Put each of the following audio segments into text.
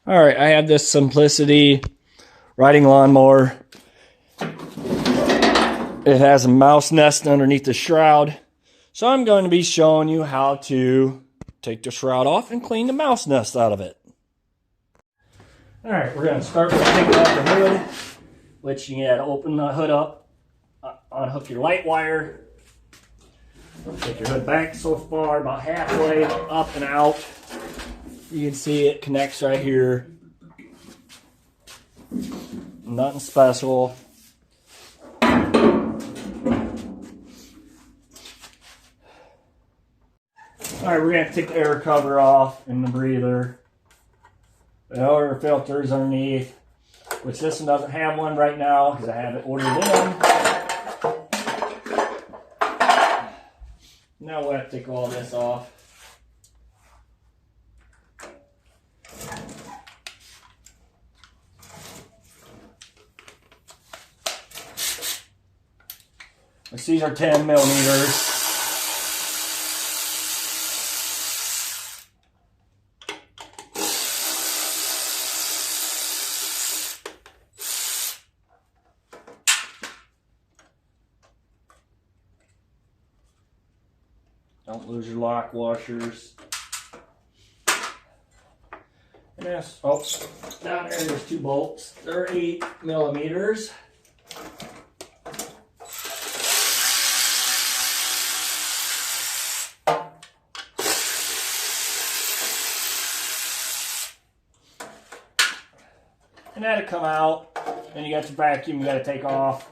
All right, I have this Simplicity riding lawnmower. It has a mouse nest underneath the shroud. So I'm going to be showing you how to take the shroud off and clean the mouse nest out of it. All right, we're going to start with taking off the hood, which you got to open the hood up, unhook your light wire, take your hood back so far, about halfway up and out. You can see it connects right here. Nothing special. Alright, we're going to take the air cover off and the breather. The air filter is underneath, which this one doesn't have one right now because I have it ordered in. Now we'll have to take all this off. These are 10 millimeters. Don't lose your lock washers. And that's, oh, down there there's 2 bolts. They're 8 millimeters. And that'll come out. Then you got your vacuum you got to take off.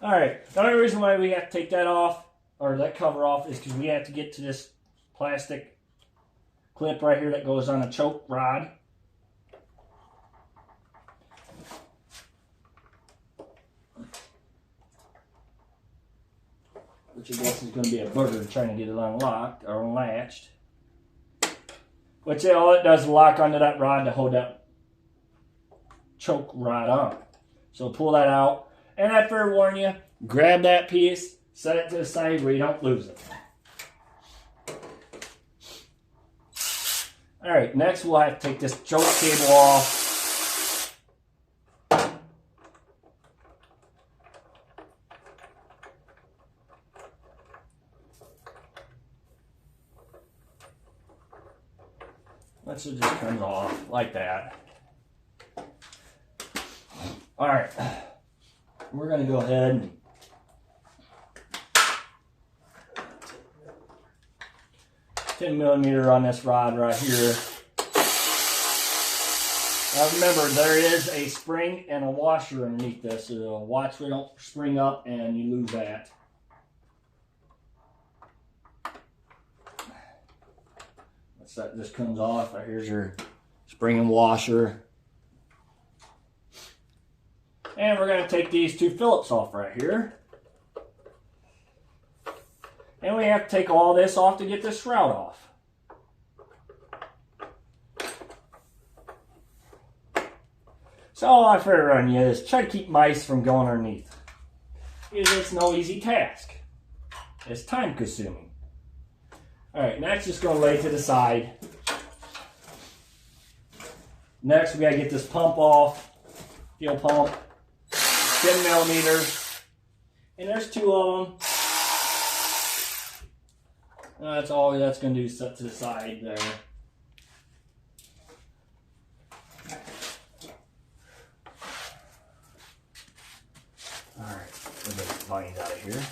Alright, the only reason why we have to take that off, or that cover off, is because we have to get to this plastic clip right here that goes on a choke rod. Which I guess is going to be a booger trying to get it unlocked or unlatched. Which all it does is lock onto that rod to hold that choke rod on. So pull that out. And I fair warn you, grab that piece, set it to the side where you don't lose it. Alright, next we'll have to take this choke cable off. Let's just comes off like that. Alright. We're going to go ahead and $10 millimeter on this rod right here. Now remember, there is a spring and a washer underneath this, so watch we don't spring up and you lose that. This comes off. Here's your spring and washer. And we're going to take these 2 Phillips off right here. And we have to take all this off to get this shroud off. So all I fair run you is try to keep mice from going underneath. Because it's no easy task. It's time consuming. Alright, and that's just going to lay to the side. Next we got to get this pump off. Fuel pump. 10 millimeters. And there's 2 of them. That's all that's going to do is set to the side there. Alright, we'll get the vines out of here.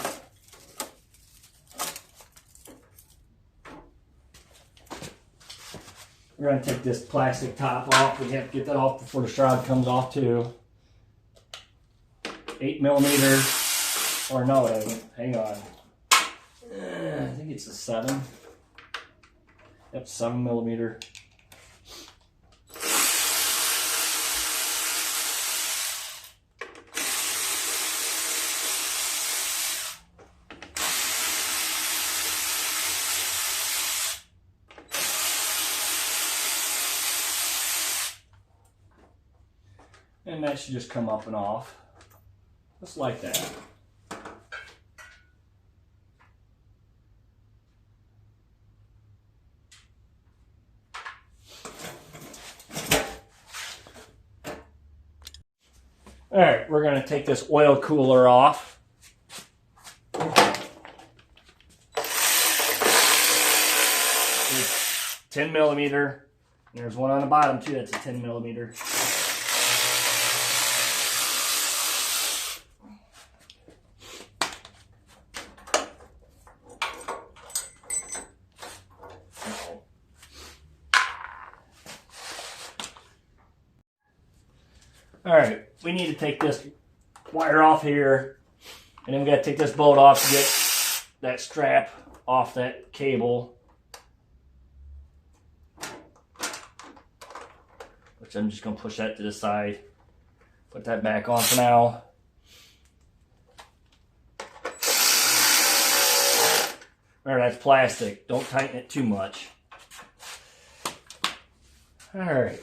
We're going to take this plastic top off. We have to get that off before the shroud comes off too. 8 millimeters. Or no, it isn't. Hang on. I think it's a 7. Yep, 7 millimeter. And that should just come up and off. Just like that. All right, we're going to take this oil cooler off. It's 10 millimeter. And there's one on the bottom too that's a 10 millimeter. All right, we need to take this wire off here, and then we got to take this bolt off to get that strap off that cable, which I'm just going to push that to the side. Put that back on for now. All right, that's plastic. Don't tighten it too much. All right.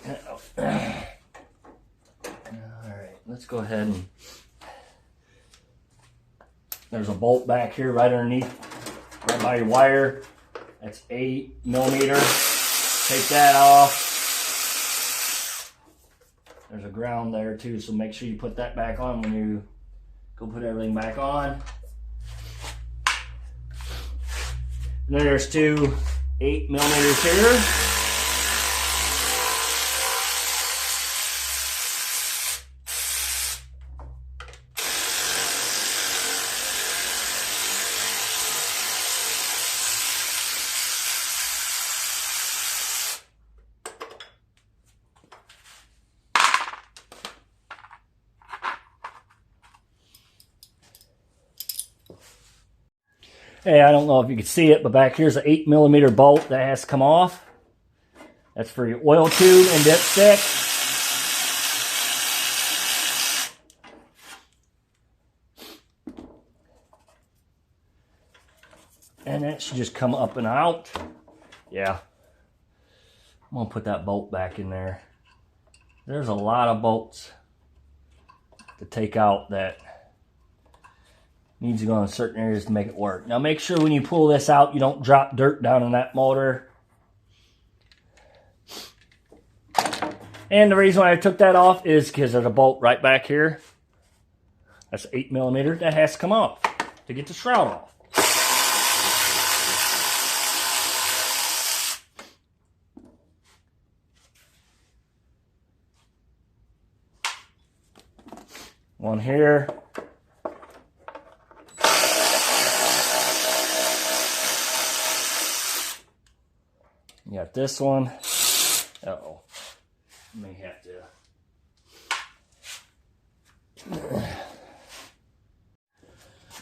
Let's go ahead and, there's a bolt back here right underneath, right by your wire. That's 8 millimeter. Take that off. There's a ground there too, so make sure you put that back on when you go put everything back on. And then there's 2 8 millimeters here. Hey, I don't know if you can see it, but back here's an 8 millimeter bolt that has to come off. That's for your oil tube and dipstick. And that should just come up and out. Yeah. I'm going to put that bolt back in there. There's a lot of bolts to take out that needs to go in certain areas to make it work. Now make sure when you pull this out, you don't drop dirt down in that motor. And the reason why I took that off is because there's a bolt right back here. That's 8 millimeter that has to come off to get the shroud off. One here. You got this one. Uh-oh. May have to.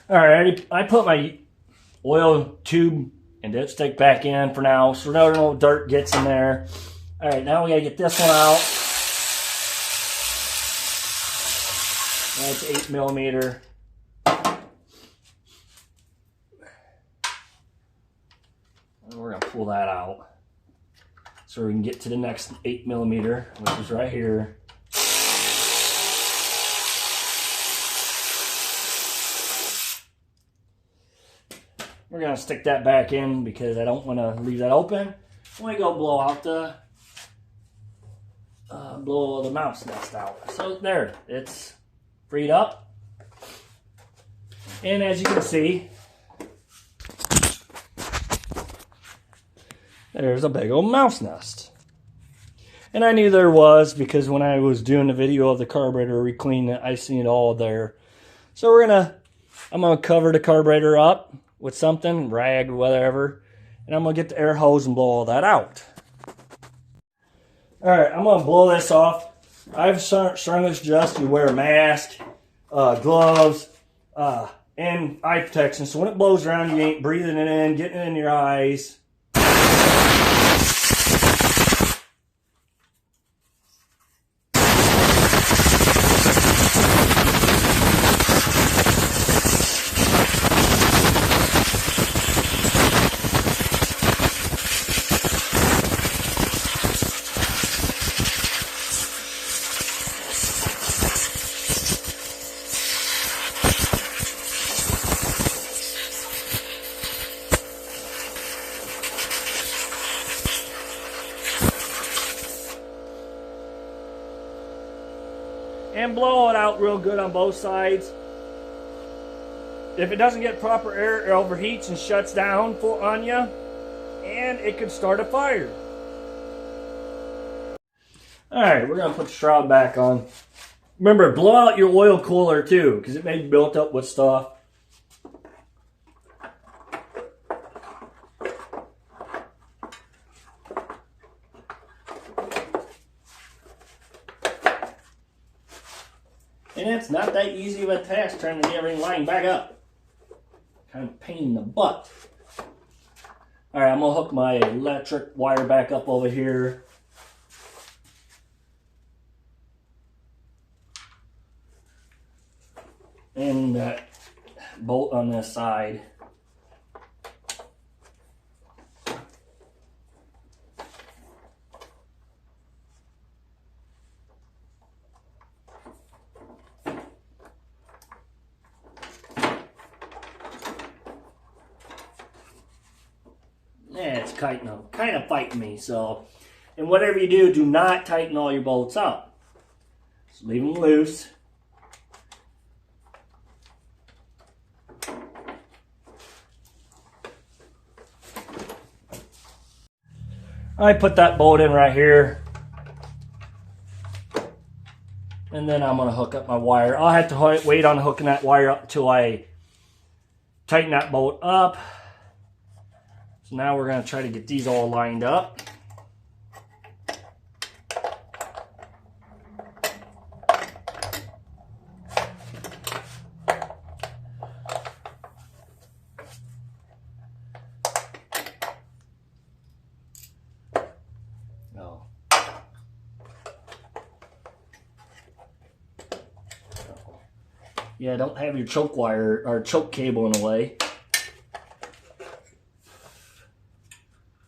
Alright, I put my oil tube and dipstick back in for now, so no dirt gets in there. Alright, now we gotta get this one out. That's 8 millimeter. And we're gonna pull that out so we can get to the next 8 millimeter, which is right here. We're gonna stick that back in because I don't want to leave that open. I'm gonna go blow out the mouse nest out. So there, it's freed up. And as you can see, there's a big old mouse nest. And I knew there was because when I was doing the video of the carburetor re-cleaning it, I seen it all there. So I'm gonna cover the carburetor up with something, rag, whatever, and I'm gonna get the air hose and blow all that out. All right, I'm gonna blow this off. I've strongly suggest you wear a mask, gloves, and eye protection, so when it blows around, you ain't breathing it in, getting it in your eyes. and blow it out real good on both sides. If it doesn't get proper air, it overheats and shuts down on you, and it could start a fire. Alright, we're going to put the shroud back on. Remember, blow out your oil cooler too, because it may be built up with stuff. And it's not that easy of a task trying to get everything lined back up. Kind of pain in the butt. Alright, I'm going to hook my electric wire back up over here. And that bolt on this side. Yeah, it's kind of fighting me. So, and whatever you do, do not tighten all your bolts up. Just leave them loose. I put that bolt in right here, and then I'm going to hook up my wire. I'll have to wait on hooking that wire up until I tighten that bolt up. So now we're going to try to get these all lined up. Yeah, don't have your choke wire or choke cable in the way.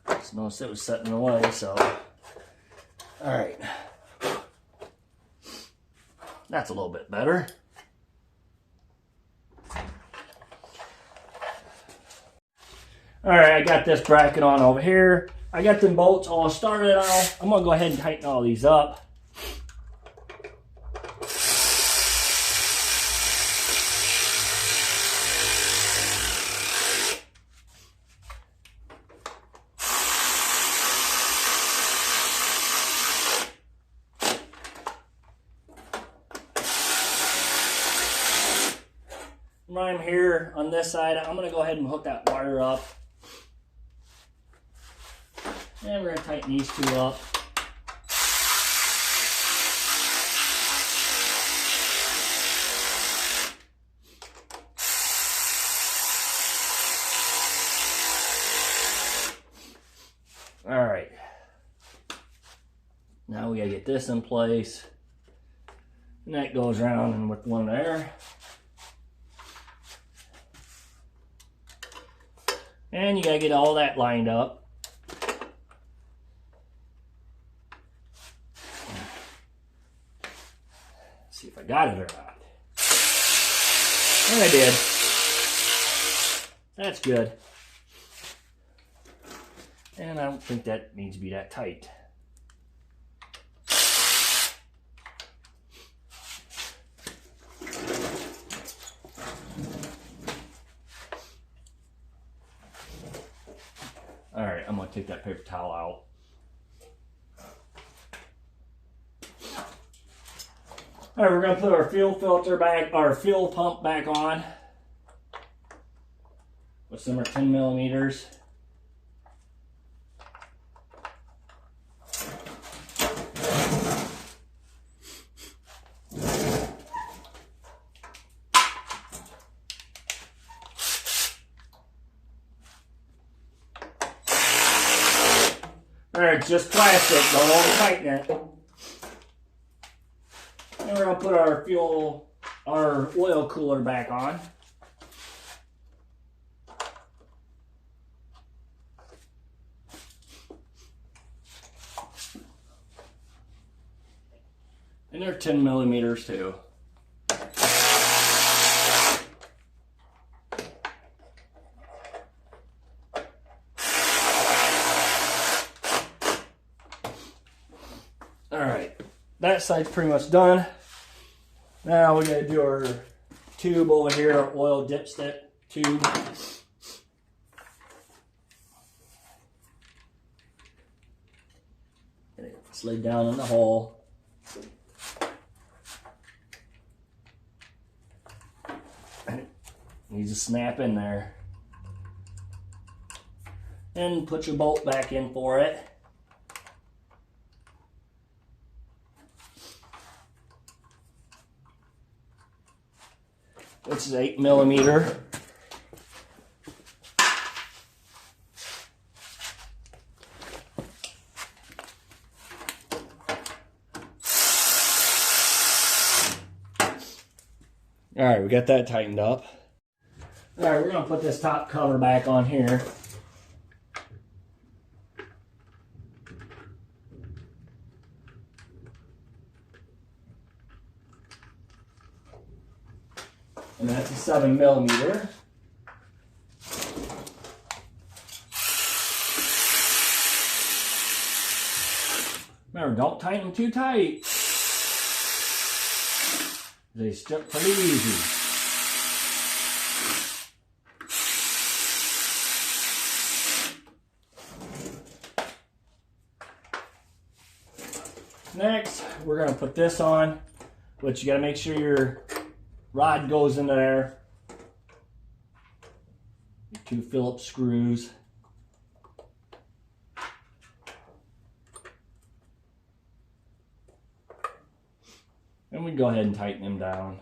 Just noticed it was set in the way, so. Alright. That's a little bit better. Alright, I got this bracket on over here. I got them bolts all started off. I'm going to go ahead and tighten all these up. While I'm here on this side, I'm going to go ahead and hook that wire up. And we're going to tighten these two up. Alright. Now we got to get this in place. And that goes around and with one there. And you gotta get all that lined up. See if I got it or not. And I did. That's good. And I don't think that needs to be that tight. Alright, I'm going to take that paper towel out. Alright, we're going to put our fuel filter back, our fuel pump back on. With some 10 millimeters. Alright, just plastic, don't over tighten it. And we're going to put our oil cooler back on. And they're 10 millimeters too. Alright, that side's pretty much done. Now we gotta do our tube over here, our oil dipstick tube. Slid down in the hole. Needs to snap in there. And put your bolt back in for it. This is 8mm. All right, we got that tightened up. All right, we're gonna put this top cover back on here. And that's a 7mm. Remember, don't tighten them too tight. They stick pretty easy. Next, we're going to put this on, but you got to make sure your rod goes into there. Your 2 Phillips screws. And we go ahead and tighten them down.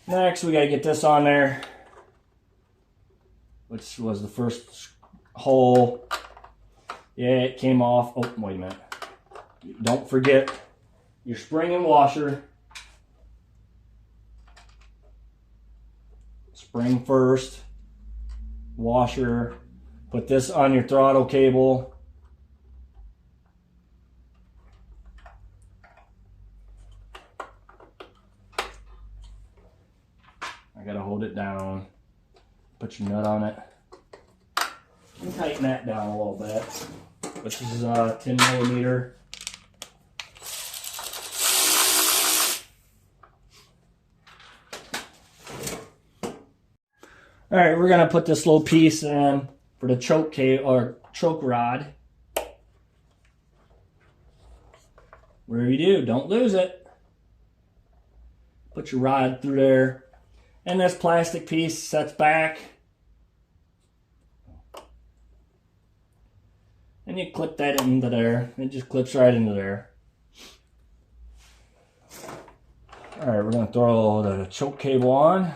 Next, we got to get this on there, which was the first hole. Yeah, it came off. Oh, wait a minute. Don't forget your spring and washer. Spring first, washer. Put this on your throttle cable. I gotta hold it down. Put your nut on it. And tighten that down a little bit. This is 10mm. All right, we're gonna put this little piece in for the choke cable or choke rod. Whatever you do, don't lose it. Put your rod through there, and this plastic piece sets back. And you clip that into there. It just clips right into there. Alright, we're going to throw the choke cable on.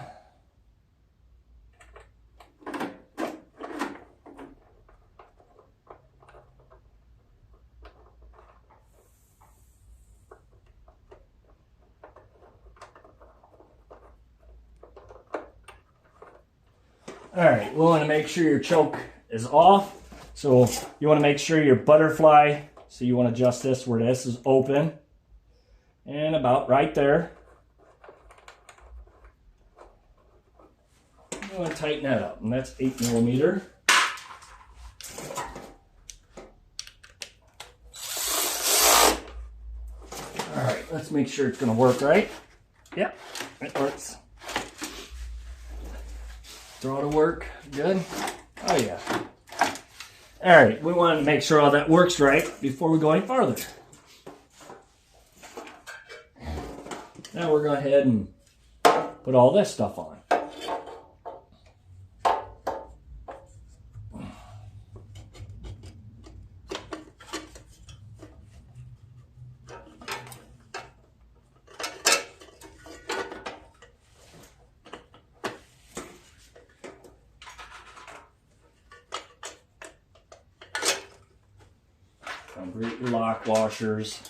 Alright, we want to make sure your choke is off. So you want to make sure your butterfly, so you want to adjust this where this is open. And about right there. You want to tighten that up, and that's 8mm. Alright, let's make sure it's going to work right. Yep, it works. Throttle work, good. Oh yeah. Alright, we want to make sure all that works right before we go any farther. Now we're going to go ahead and put all this stuff on. Great your lock washers.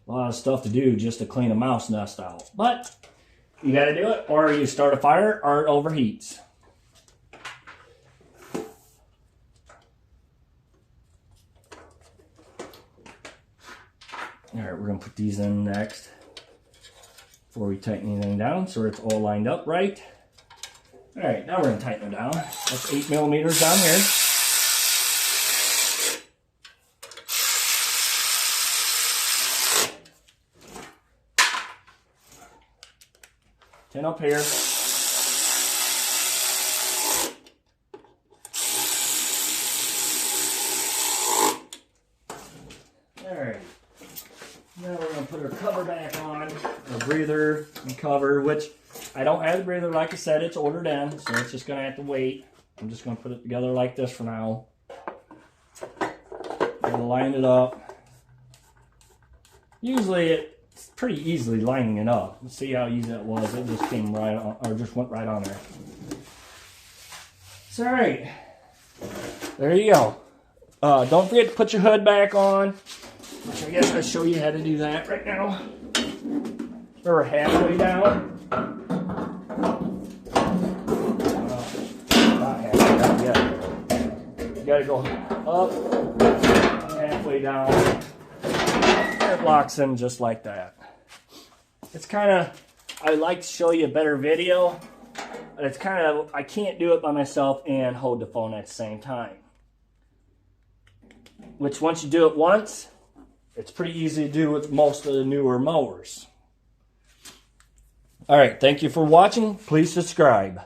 A lot of stuff to do just to clean a mouse nest out. But you got to do it, or you start a fire, or it overheats. All right, we're gonna put these in next before we tighten anything down so it's all lined up right. All right, now we're gonna tighten it down. That's 8 millimeters down here. 10 up here. Alright. Now we're going to put our cover back on. Our breather and cover, which I don't have the breather, like I said, it's ordered in, so it's just going to have to wait. I'm just going to put it together like this for now. I'm going to line it up. Usually it's pretty easily lining it up. Let's see how easy it was. It just came right on, or just went right on there. It's alright. There you go. Don't forget to put your hood back on. Which I guess I'll show you how to do that right now. We're halfway down. Not halfway down yet. You gotta go up, halfway down. And it locks in just like that. It's kind of, I'd like to show you a better video, but it's kind of, I can't do it by myself and hold the phone at the same time. Which once you do it once, it's pretty easy to do with most of the newer mowers. All right, thank you for watching. Please subscribe.